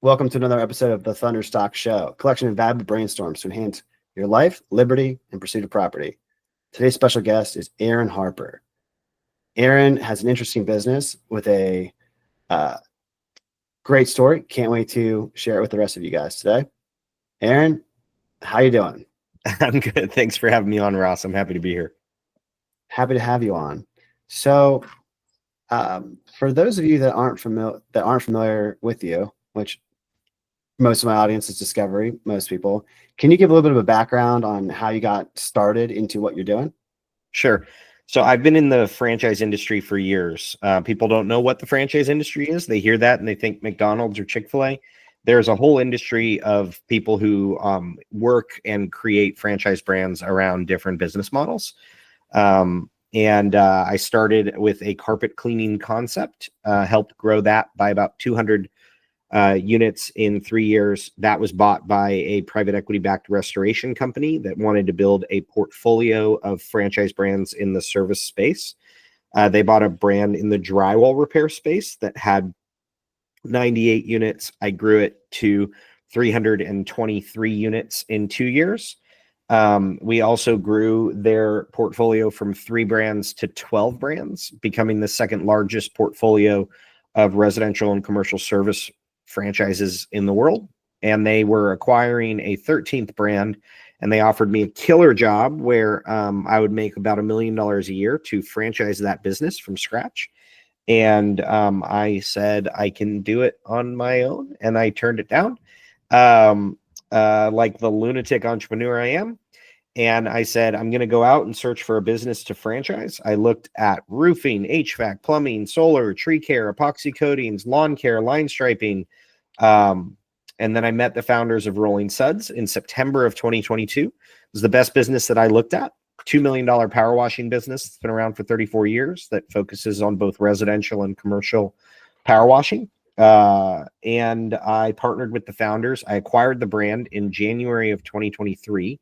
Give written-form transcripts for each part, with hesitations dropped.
Welcome to another episode of the Thunderstock Show, a collection of valuable brainstorms to enhance your life, liberty, and pursuit of property. Today's special guest is Aaron Harper. Aaron has an interesting business with a great story. Can't wait to share it with the rest of you guys today. Aaron, how you doing? I'm good. Thanks for having me on, Ross. I'm happy to be here. Happy to have you on. So, for those of you that aren't familiar with you, which most of my audience is Discovery, most people, can you give a little bit of a background on how you got started into what you're doing? Sure. So I've been in the franchise industry for years. People don't know what the franchise industry is. They hear that and they think McDonald's or Chick-fil-A. There's a whole industry of people who work and create franchise brands around different business models. I started with a carpet cleaning concept, helped grow that by about 200 units in 3 years. That was bought by a private equity-backed restoration company that wanted to build a portfolio of franchise brands in the service space. They bought a brand in the drywall repair space that had 98 units. I grew it to 323 units in 2 years. We also grew their portfolio from 3 brands to 12 brands, becoming the second largest portfolio of residential and commercial service franchises in the world. And they were acquiring a 13th brand, and they offered me a killer job where I would make about $1 million a year to franchise that business from scratch. And I said I can do it on my own, and I turned it down like the lunatic entrepreneur I am. And I said, I'm going to go out and search for a business to franchise. I looked at roofing, HVAC, plumbing, solar, tree care, epoxy coatings, lawn care, line striping. And then I met the founders of Rolling Suds in September of 2022. It was the best business that I looked at. $2 million power washing business. It's been around for 34 years that focuses on both residential and commercial power washing. And I partnered with the founders. I acquired the brand in January of 2023.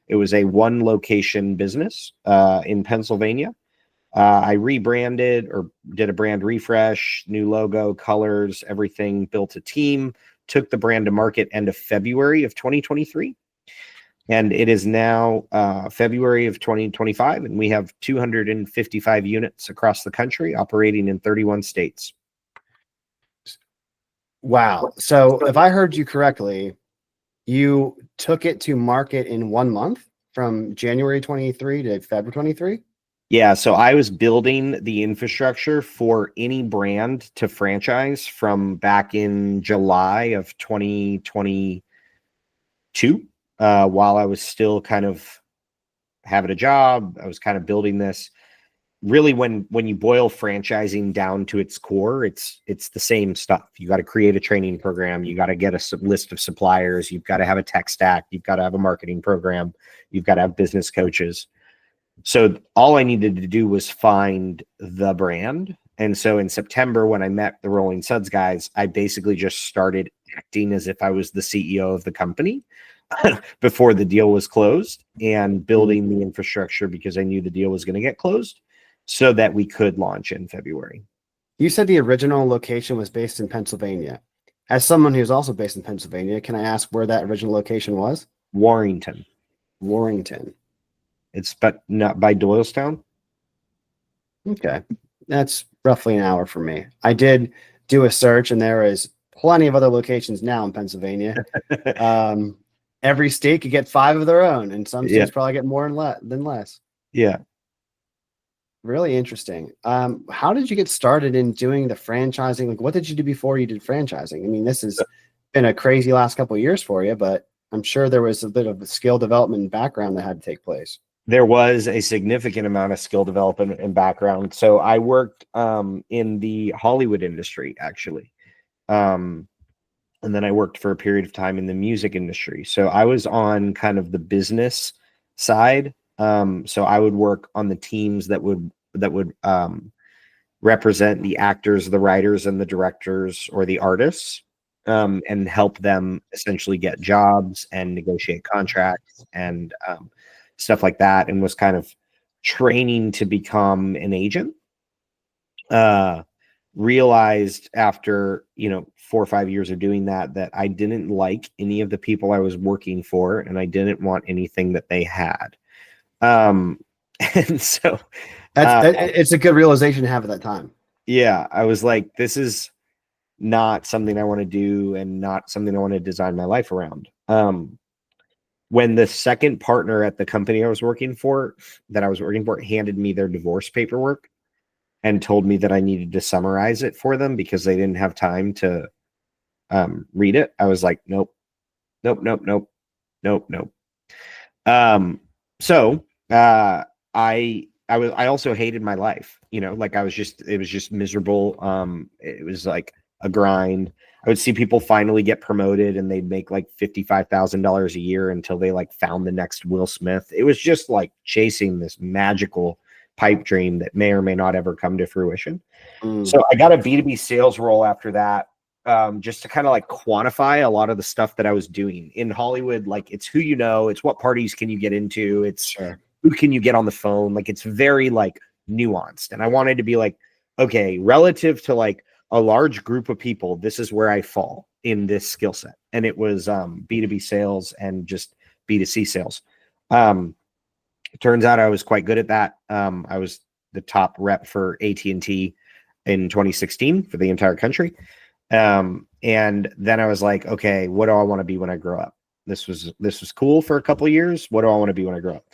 It was a 1-location business in Pennsylvania. I rebranded or did a brand refresh, new logo, colors, everything, built a team, took the brand to market end of February of 2023. And it is now February of 2025, and we have 255 units across the country operating in 31 states. Wow. So if I heard you correctly, you took it to market in 1 month from January 23 to February 23? Yeah, so I was building the infrastructure for any brand to franchise from back in July of 2022, while I was still kind of having a job. I was kind of building this. Really, when you boil franchising down to its core, it's the same stuff. You got to create a training program. You got to get a list of suppliers. You've got to have a tech stack. You've got to have a marketing program. You've got to have business coaches. So all I needed to do was find the brand. And so in September, when I met the Rolling Suds guys, I basically just started acting as if I was the CEO of the company before the deal was closed, and building the infrastructure because I knew the deal was going to get closed so that we could launch in February. You said the original location was based in Pennsylvania. As someone who's also based in Pennsylvania, can I ask where that original location was? Warrington. It's but not by Doylestown. Okay. That's roughly an hour for me. I did do a search, and there is plenty of other locations now in Pennsylvania. Every state could get 5 of their own, and some states probably get more than less. Yeah. Really interesting. How did you get started in doing the franchising? Like, what did you do before you did franchising? I mean, this has been a crazy last couple of years for you, but I'm sure there was a bit of a skill development and background that had to take place. There was a significant amount of skill development and background. So I worked in the Hollywood industry, actually. And then I worked for a period of time in the music industry. So I was on kind of the business side. So I would work on the teams that would represent the actors, the writers, and the directors or the artists, and help them essentially get jobs and negotiate contracts and stuff like that, and was kind of training to become an agent. realized after, 4 or 5 years of doing that I didn't like any of the people I was working for, and I didn't want anything that they had. And so it's a good realization to have at that time. yeah, I was like, this is not something I want to do and not something I want to design my life around. When the second partner at the company I was working for handed me their divorce paperwork and told me that I needed to summarize it for them because they didn't have time to read it, I was like, nope. So I also hated my life, like it was just miserable. It was like a grind. I would see people finally get promoted and they'd make like $55,000 a year until they like found the next Will Smith. It was just like chasing this magical pipe dream that may or may not ever come to fruition. So I got a B2B sales role after that, just to kind of like quantify a lot of the stuff that I was doing in Hollywood. Like, it's who it's what parties can you get into, it's who can you get on the phone. Like, it's very like nuanced. And I wanted to be like, okay, relative to like a large group of people, this is where I fall in this skill set. And it was B2B sales and just B2C sales. It turns out I was quite good at that. I was the top rep for AT&T in 2016 for the entire country. And then I was like, okay, what do I want to be when I grow up? This was cool for a couple of years. What do I want to be when I grow up?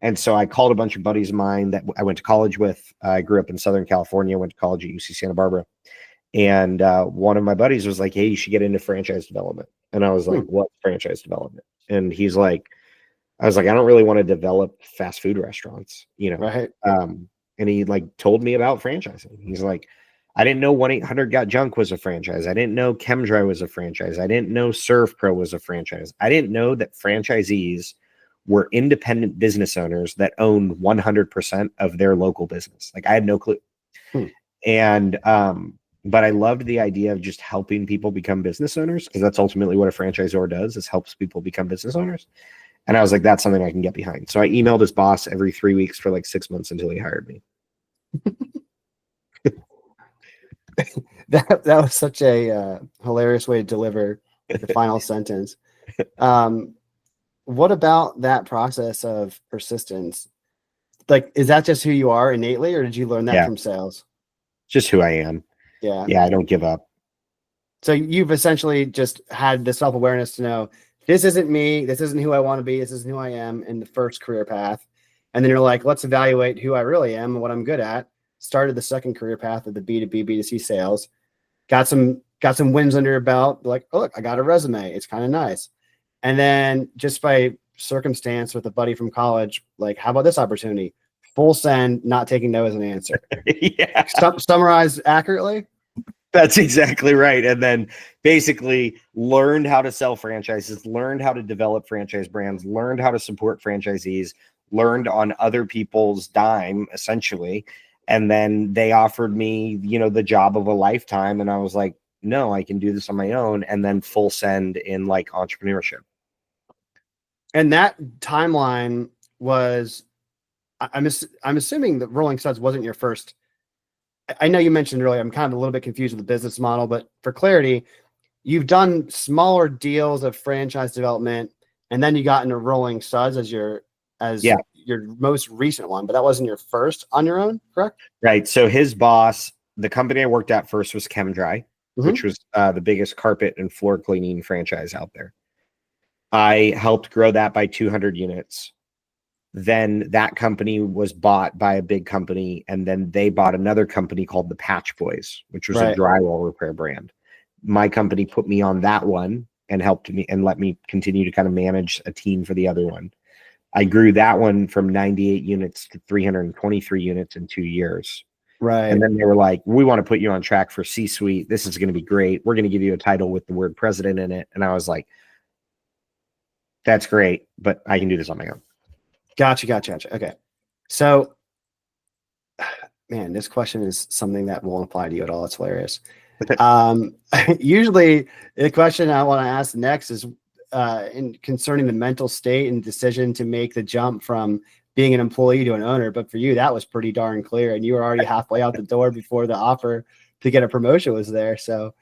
And so I called a bunch of buddies of mine that I went to college with. I grew up in Southern California, went to college at UC Santa Barbara. And one of my buddies was like, hey, you should get into franchise development. And I was like, what franchise development? And he's like, I was like, I don't really want to develop fast food restaurants, Right. And he like told me about franchising. He's like, I didn't know 1-800-GOT-JUNK was a franchise. I didn't know Chem-Dry was a franchise. I didn't know Serve Pro was a franchise. I didn't know that franchisees were independent business owners that owned 100% of their local business. Like, I had no clue. And, but I loved the idea of just helping people become business owners, because that's ultimately what a franchisor does, is helps people become business owners. And I was like, that's something I can get behind. So I emailed his boss every 3 weeks for like 6 months until he hired me. That was such a hilarious way to deliver the final sentence. What about that process of persistence? Like, is that just who you are innately, or did you learn that from sales? Just who I am. Yeah, I don't give up. So you've essentially just had the self-awareness to know, this isn't me, this isn't who I want to be, this isn't who I am in the first career path. And then you're like, let's evaluate who I really am and what I'm good at. Started the second career path of the B2B, B2C sales. Got some wins under your belt. Like, oh, look, I got a resume. It's kind of nice. And then just by circumstance with a buddy from college, like, how about this opportunity? Full send, not taking no as an answer. Yeah. Summarize accurately? That's exactly right. And then basically learned how to sell franchises, learned how to develop franchise brands, learned how to support franchisees, learned on other people's dime, essentially. And then they offered me, the job of a lifetime. And I was like, no, I can do this on my own. And then full send in like entrepreneurship. And that timeline was, I'm assuming that Rolling Suds wasn't your first. I know you mentioned earlier, I'm kind of a little bit confused with the business model, but for clarity, you've done smaller deals of franchise development, and then you got into Rolling Suds as your most recent one, but that wasn't your first on your own, correct? Right. So his boss, the company I worked at first was Chem-Dry, which was the biggest carpet and floor cleaning franchise out there. I helped grow that by 200 units. Then that company was bought by a big company, and then they bought another company called the Patch Boys, which was a drywall repair brand. My company put me on that one and helped me and let me continue to kind of manage a team for the other one. I grew that one from 98 units to 323 units in 2 years. Right. And then they were like, we want to put you on track for C-suite. This is going to be great. We're going to give you a title with the word president in it. And I was like, that's great, but I can do this on my own. Gotcha. Okay. So, man, this question is something that won't apply to you at all. It's hilarious. Usually the question I want to ask next is concerning the mental state and decision to make the jump from being an employee to an owner. But for you, that was pretty darn clear. And you were already halfway out the door before the offer to get a promotion was there. So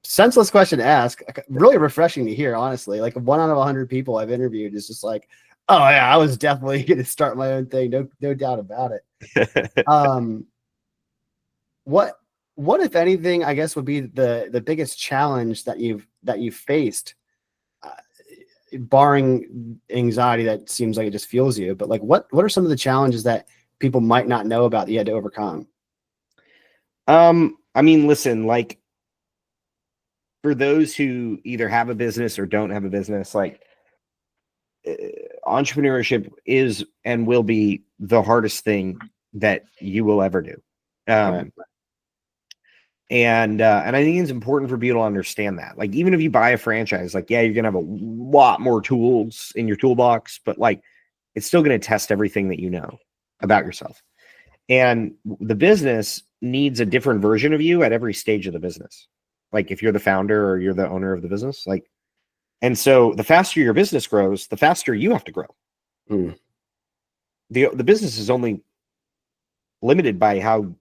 senseless question to ask, really refreshing to hear, honestly. Like 1 out of 100 people I've interviewed is just like, oh yeah, I was definitely going to start my own thing. No doubt about it. What if anything, I guess, would be the biggest challenge that you've faced, barring anxiety that seems like it just fuels you, but like what are some of the challenges that people might not know about that you had to overcome? I mean, listen, like for those who either have a business or don't have a business, like entrepreneurship is and will be the hardest thing that you will ever do. Right. And I think it's important for people to understand that. Like, even if you buy a franchise, like, yeah, you're gonna have a lot more tools in your toolbox, but like, it's still gonna test everything that you know about yourself. And the business needs a different version of you at every stage of the business. Like, if you're the founder or you're the owner of the business, like, and so the faster your business grows, the faster you have to grow. Mm. The business is only limited by how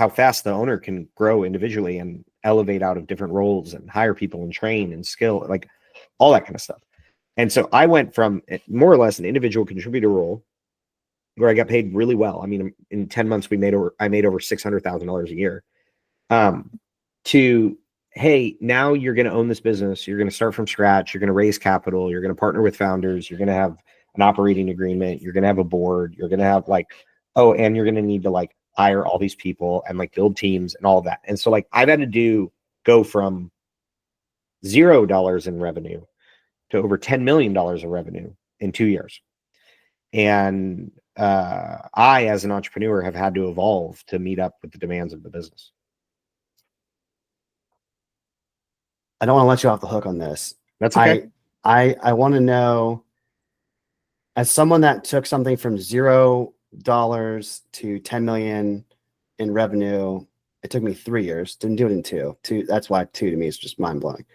fast the owner can grow individually and elevate out of different roles and hire people and train and skill, like all that kind of stuff. And so I went from more or less an individual contributor role where I got paid really well. I mean, in 10 months, I made over $600,000 a year, to, hey, now you're going to own this business. You're going to start from scratch. You're going to raise capital. You're going to partner with founders. You're going to have an operating agreement. You're going to have a board. You're going to have like, oh, and you're going to need to like hire all these people and like build teams and all that. And so like I've had to go from $0 in revenue to over $10 million of revenue in 2 years. And I, as an entrepreneur, have had to evolve to meet up with the demands of the business. I don't want to let you off the hook on this. That's okay. I want to know, as someone that took something from $0 to 10 million in revenue, it took me 3 years. Didn't do it in two. That's why 2 to me is just mind blowing.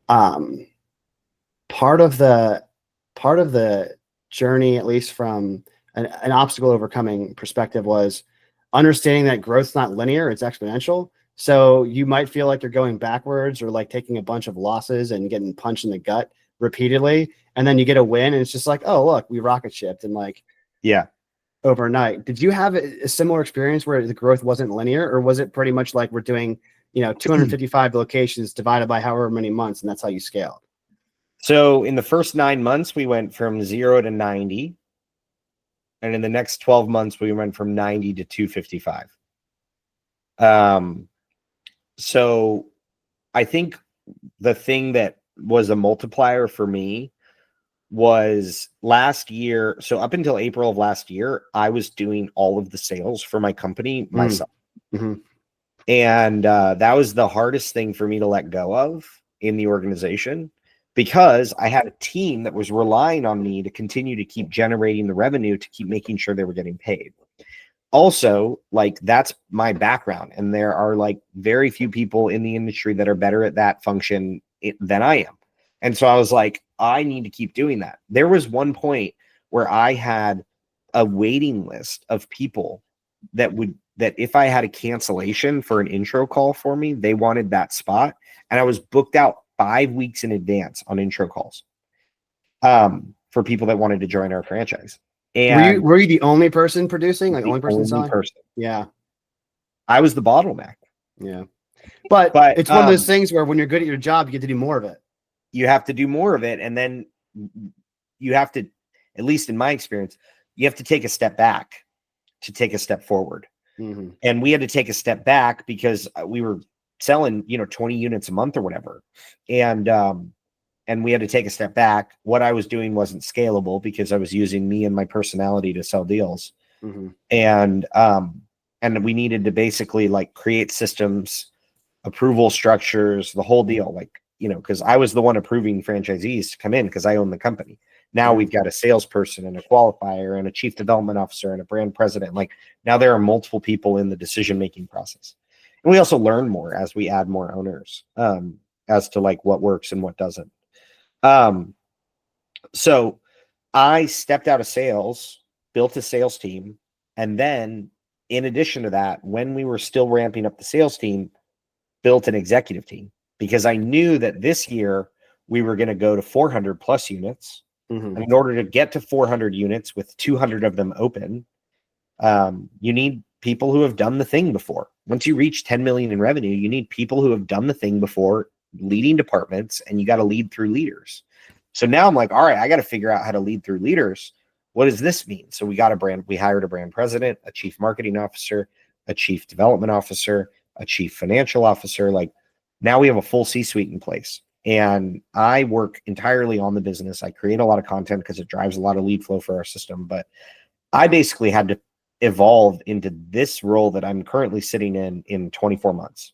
Part of the journey, at least from an obstacle overcoming perspective, was understanding that growth's not linear, it's exponential. So you might feel like you're going backwards or like taking a bunch of losses and getting punched in the gut repeatedly. And then you get a win and it's just like, oh, look, we rocket shipped. And like, yeah, overnight. Did you have a similar experience where the growth wasn't linear, or was it pretty much like we're doing, 255 locations divided by however many months, and that's how you scaled? So in the first 9 months, we went from 0 to 90. And in the next 12 months, we went from 90 to 255. So I think the thing that was a multiplier for me was last year. So up until April of last year, I was doing all of the sales for my company myself. Mm-hmm. And that was the hardest thing for me to let go of in the organization, because I had a team that was relying on me to continue to keep generating the revenue, to keep making sure they were getting paid. Also, like, that's my background, and there are like very few people in the industry that are better at that function than I am. And so I was like, I need to keep doing that. There was one point where I had a waiting list of people that if I had a cancellation for an intro call for me, they wanted that spot. And I was booked out 5 weeks in advance on intro calls, for people that wanted to join our franchise. And were you the only person producing, like only person selling? Yeah. I was the bottleneck. Yeah. But it's one of those things where when you're good at your job, you get to do more of it. You have to do more of it. And then you have to, at least in my experience, you have to take a step back to take a step forward. Mm-hmm. And we had to take a step back because we were selling, 20 units a month or whatever. And we had to take a step back. What I was doing wasn't scalable because I was using me and my personality to sell deals. Mm-hmm. And we needed to basically like create systems, approval structures, the whole deal. Like, because I was the one approving franchisees to come in because I own the company. Now we've got a salesperson and a qualifier and a chief development officer and a brand president. Like, now there are multiple people in the decision-making process. And we also learn more as we add more owners, as to like what works and what doesn't. So I stepped out of sales, built a sales team, and then in addition to that, when we were still ramping up the sales team, built an executive team, because I knew that this year we were going to go to 400 plus units. And in order to get to 400 units with 200 of them open, you need people who have done the thing before. Once you reach 10 million in revenue, you need people who have done the thing before, leading departments, and you got to lead through leaders. So now I'm like, all right, I got to figure out how to lead through leaders. What does this mean? So we hired a brand president, a chief marketing officer, a chief development officer, a chief financial officer. Like, now we have a full C-suite in place, and I work entirely on the business. I create a lot of content because it drives a lot of lead flow for our system, but I basically had to evolve into this role that I'm currently sitting in 24 months.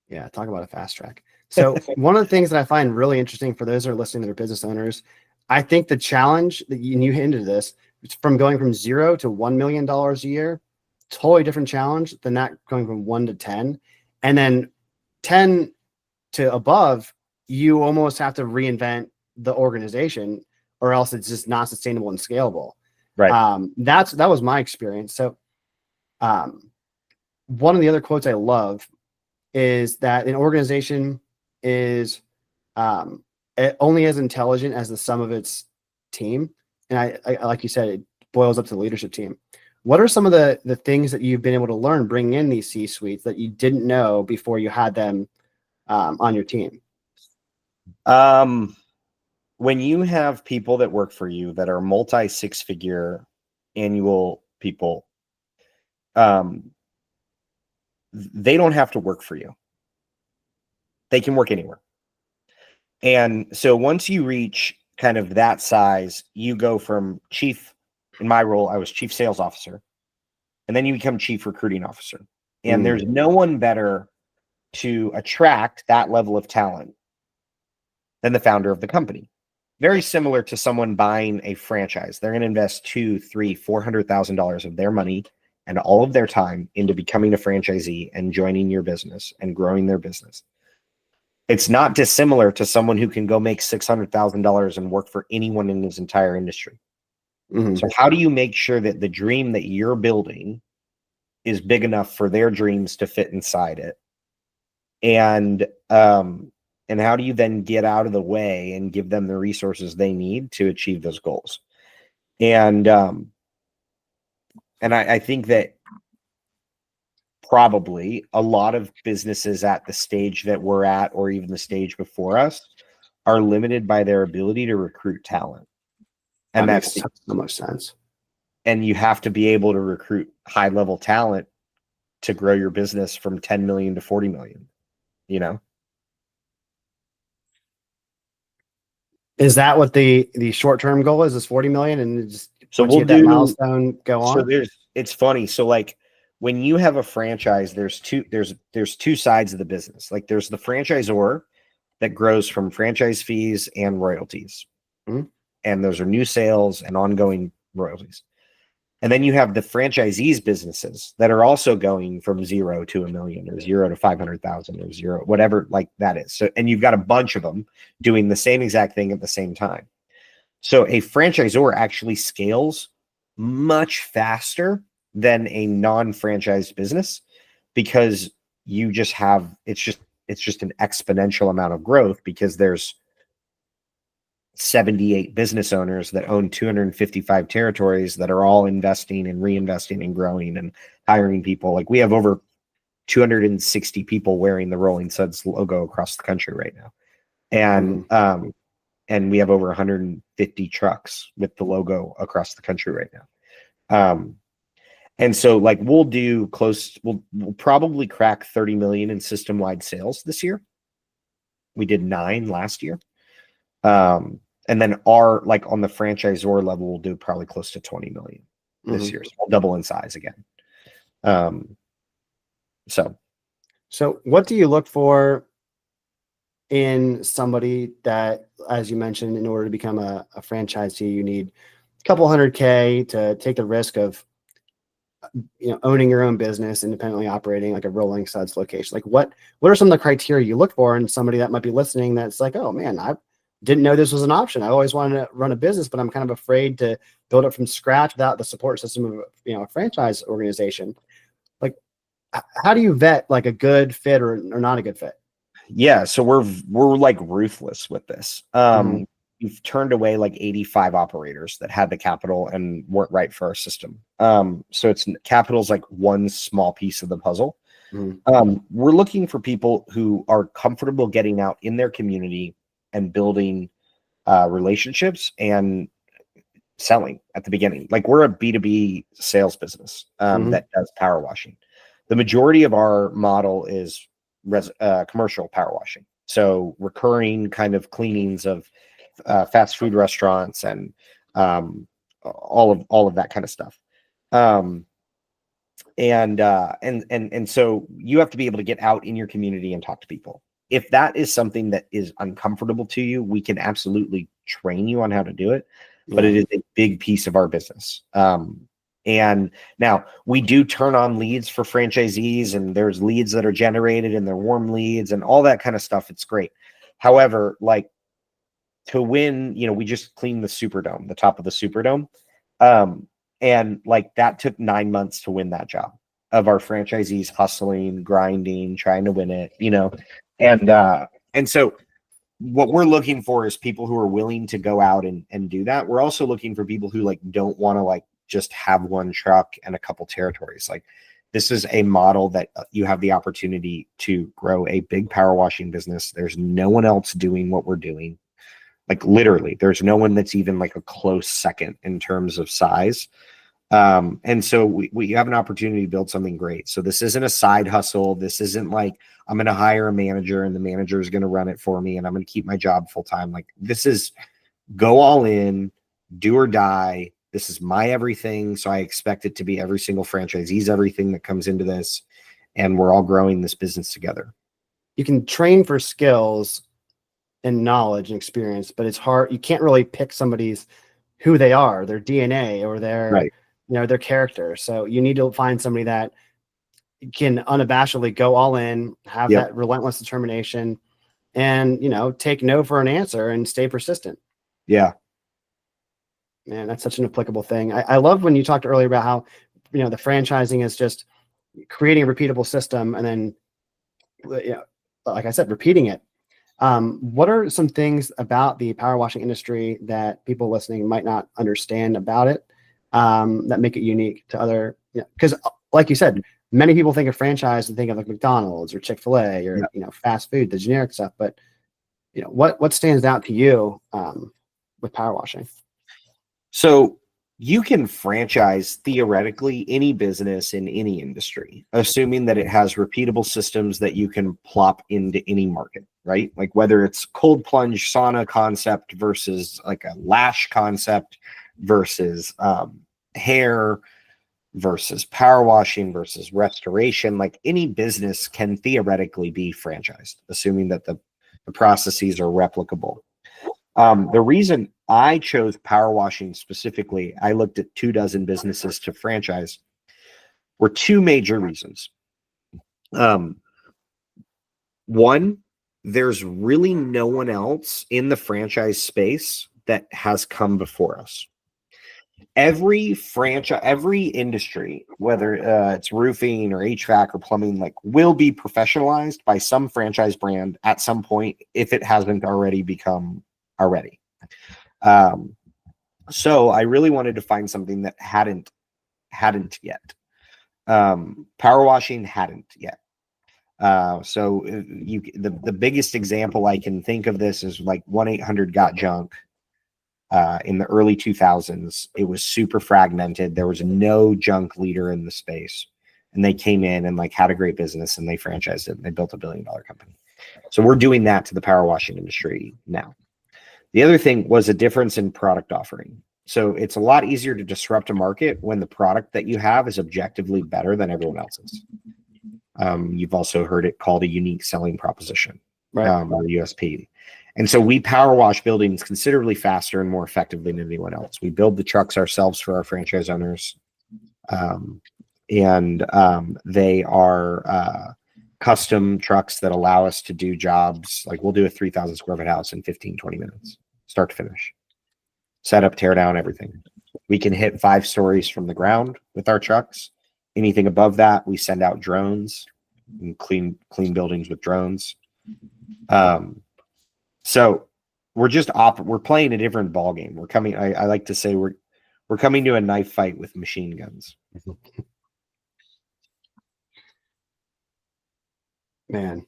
Yeah, talk about a fast track. So one of the things that I find really interesting for those who are listening that are business owners, I think the challenge that you hinted this, from going from $0 to $1 million a year, totally different challenge than that going from 1 to 10. And then 10 to above, you almost have to reinvent the organization, or else it's just not sustainable and scalable. Right. That was my experience. So one of the other quotes I love is that an organization is only as intelligent as the sum of its team. And I like you said, it boils up to the leadership team. What are some of the things that you've been able to learn bringing in these C-suites that you didn't know before you had them on your team? When you have people that work for you that are multi six-figure annual people, they don't have to work for you. They can work anywhere. And so once you reach kind of that size, you go from chief. In my role, I was chief sales officer, and then you become chief recruiting officer. And there's no one better to attract that level of talent than the founder of the company. Very similar to someone buying a franchise. They're going to invest $200,000, $300,000, $400,000 of their money and all of their time into becoming a franchisee and joining your business and growing their business. It's not dissimilar to someone who can go make $600,000 and work for anyone in his entire industry. So how do you make sure that the dream that you're building is big enough for their dreams to fit inside it? And how do you then get out of the way and give them the resources they need to achieve those goals? And I think that probably a lot of businesses at the stage that we're at, or even the stage before us, are limited by their ability to recruit talent. And that makes so much sense. And you have to be able to recruit high level talent to grow your business from 10 million to 40 million, you know? Is that what the short-term goal is 40 million? And just so once you hit that milestone, go on? So it's funny. So like when you have a franchise, there's two sides of the business. Like there's the franchisor that grows from franchise fees and royalties. And those are new sales and ongoing royalties. And then you have the franchisees businesses that are also going from 0 to $1 million, or 0 to 500,000, or 0, whatever like that is. So, and you've got a bunch of them doing the same exact thing at the same time. So a franchisor actually scales much faster than a non-franchised business, because you just have, it's just an exponential amount of growth, because there's 78 business owners that own 255 territories that are all investing and reinvesting and growing and hiring people. Like we have over 260 people wearing the Rolling Suds logo across the country right now. And we have over 150 trucks with the logo across the country right now. And so like we'll probably crack 30 million in system-wide sales this year. We did 9 last year. And then on the franchisor level, we'll do probably close to 20 million this year. So we'll double in size again. So what do you look for in somebody that, as you mentioned, in order to become a franchisee, you need a couple $100K to take the risk of, owning your own business, independently operating like a Rolling Suds location? Like what are some of the criteria you look for in somebody that might be listening that's like, oh man, didn't know this was an option. I always wanted to run a business, but I'm kind of afraid to build it from scratch without the support system of, a franchise organization. Like, how do you vet like a good fit or not a good fit? Yeah, so we're like ruthless with this. Mhm. We've turned away like 85 operators that had the capital and weren't right for our system. So capital's like one small piece of the puzzle. Mhm. We're looking for people who are comfortable getting out in their community and building relationships and selling at the beginning. Like, we're a B2B sales business Mhm. that does power washing. The majority of our model is commercial power washing. So recurring kind of cleanings of fast food restaurants and all of that kind of stuff. And so you have to be able to get out in your community and talk to people. If that is something that is uncomfortable to you, we can absolutely train you on how to do it, but Yeah. it is a big piece of our business. And now we do turn on leads for franchisees, and there's leads that are generated and they're warm leads and all that kind of stuff. It's great. However, like, to win, we just cleaned the Superdome, the top of the Superdome. And like, that took 9 months to win that job, of our franchisees hustling, grinding, trying to win it, and so what we're looking for is people who are willing to go out and do that. We're also looking for people who like don't want to like just have one truck and a couple territories. Like, this is a model that you have the opportunity to grow a big power washing business. There's no one else doing what we're doing. Like, literally, there's no one that's even like a close second in terms of size. And so we have an opportunity to build something great. So this isn't a side hustle. This isn't like I'm going to hire a manager and the manager is going to run it for me and I'm going to keep my job full time. Like, this is go all in, do or die. This is my everything. So I expect it to be every single franchisee's everything that comes into this. And we're all growing this business together. You can train for skills and knowledge and experience, but it's hard. You can't really pick somebody's who they are, their DNA or their, Right. their character. So you need to find somebody that can unabashedly go all in, have Yep. that relentless determination, and take no for an answer and stay persistent. Yeah. Man, that's such an applicable thing. I love when you talked earlier about how the franchising is just creating a repeatable system and then like I said, repeating it. What are some things about the power washing industry that people listening might not understand about it, that make it unique to other? Because, like you said, many people think of franchise and think of like McDonald's or Chick-fil-A or Yep. fast food, the generic stuff. But what stands out to you with power washing? So you can franchise theoretically any business in any industry, assuming that it has repeatable systems that you can plop into any market, right? Like, whether it's cold plunge sauna concept versus like a lash concept versus hair versus power washing versus restoration, like, any business can theoretically be franchised, assuming that the processes are replicable. The reason I chose power washing specifically, I looked at 24 businesses to franchise, were two major reasons. One, there's really no one else in the franchise space that has come before us. Every industry, whether it's roofing or HVAC or plumbing, like, will be professionalized by some franchise brand at some point, if it hasn't already become already. So I really wanted to find something that hadn't yet. Power washing hadn't yet. So the biggest example I can think of this is like 1-800-GOT-JUNK. In the early 2000s, it was super fragmented. There was no junk leader in the space, and they came in and like had a great business and they franchised it and they built $1 billion company. So we're doing that to the power washing industry now. The other thing was a difference in product offering. So it's a lot easier to disrupt a market when the product that you have is objectively better than everyone else's. You've also heard it called a unique selling proposition, Right. Or USP. And so we power wash buildings considerably faster and more effectively than anyone else. We build the trucks ourselves for our franchise owners. They are custom trucks that allow us to do jobs. Like we'll do a 3,000 square foot house in 15, 20 minutes, start to finish, set up, tear down, everything. We can hit 5 stories from the ground with our trucks. Anything above that, we send out drones and clean buildings with drones. So we're just we're playing a different ball game. We're coming. I like to say we're coming to a knife fight with machine guns. Man,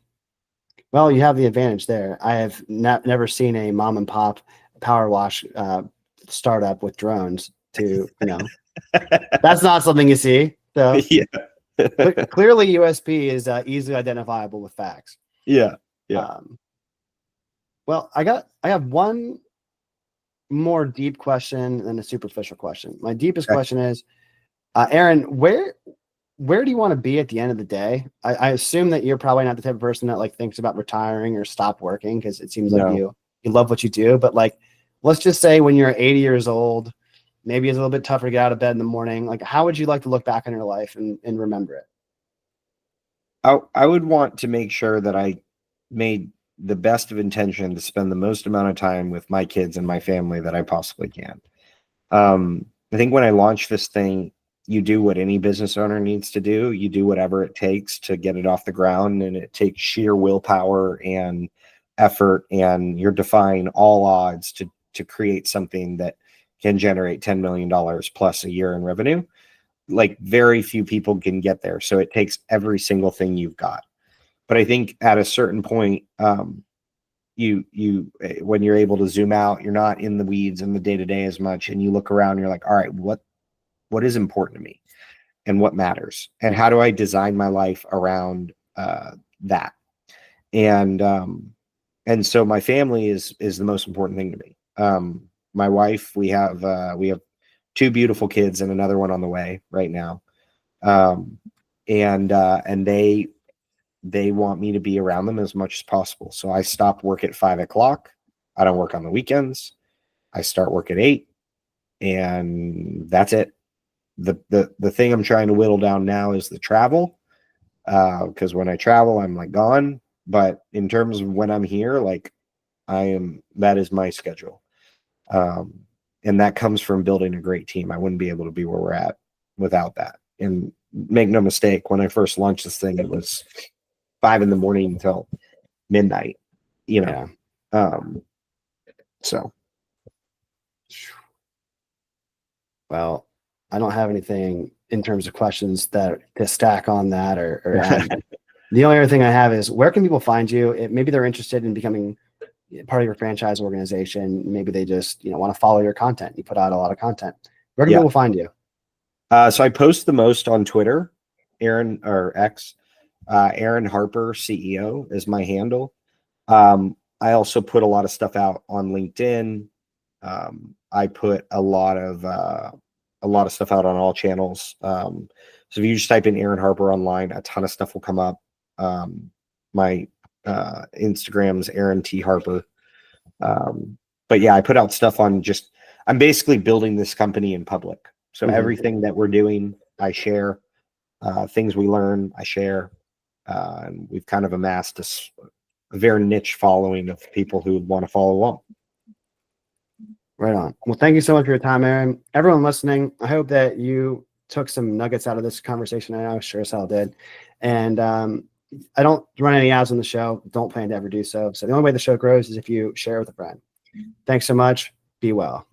well, you have the advantage there. I have never seen a mom and pop power wash startup with drones. That's not something you see. So Yeah. but clearly, USP is easily identifiable with facts. Yeah. Well, I have one more deep question than a superficial question. My deepest question is, Aaron, where do you want to be at the end of the day? I assume that you're probably not the type of person that like thinks about retiring or stop working, because it seems like you love what you do. But like, let's just say when you're 80 years old, maybe it's a little bit tougher to get out of bed in the morning. Like, how would you like to look back on your life and remember it? I would want to make sure that I made the best of intention to spend the most amount of time with my kids and my family that I possibly can. I think when I launched this thing, you do what any business owner needs to do. You do whatever it takes to get it off the ground, and it takes sheer willpower and effort, and you're defying all odds to create something that can generate $10 million plus a year in revenue. Like very few people can get there. So it takes every single thing you've got. But I think at a certain point, when you're able to zoom out, you're not in the weeds in the day-to-day as much, and you look around and you're like, all right, what is important to me and what matters, and how do I design my life around that? And so my family is the most important thing to me. My wife, we have 2 beautiful kids and another one on the way right now. And they want me to be around them as much as possible. So I stop work at 5 o'clock. I don't work on the weekends. I start work at 8, and that's it. The thing I'm trying to whittle down now is the travel. Because when I travel, I'm like gone. But in terms of when I'm here, like that is my schedule. And that comes from building a great team. I wouldn't be able to be where we're at without that. And make no mistake, when I first launched this thing, it was 5 a.m. until midnight, so. Well, I don't have anything in terms of questions that to stack on that or add. The only other thing I have is, where can people find you? Maybe they're interested in becoming part of your franchise organization. Maybe they just want to follow your content. You put out a lot of content. Where can people find you? So I post the most on Twitter, Aaron or X. Aaron Harper CEO is my handle. I also put a lot of stuff out on LinkedIn. I put a lot of stuff out on all channels. So if you just type in Aaron Harper online, a ton of stuff will come up. My Instagram's Aaron T Harper. But yeah, I put out stuff on I'm basically building this company in public. So everything that we're doing, I share. Things we learn, I share. And we've kind of amassed a very niche following of people who want to follow along. Right on. Well, thank you so much for your time, Aaron. Everyone listening, I hope that you took some nuggets out of this conversation. I sure as hell did. And I don't run any ads on the show. Don't plan to ever do so. So the only way the show grows is if you share with a friend. Thanks so much. Be well.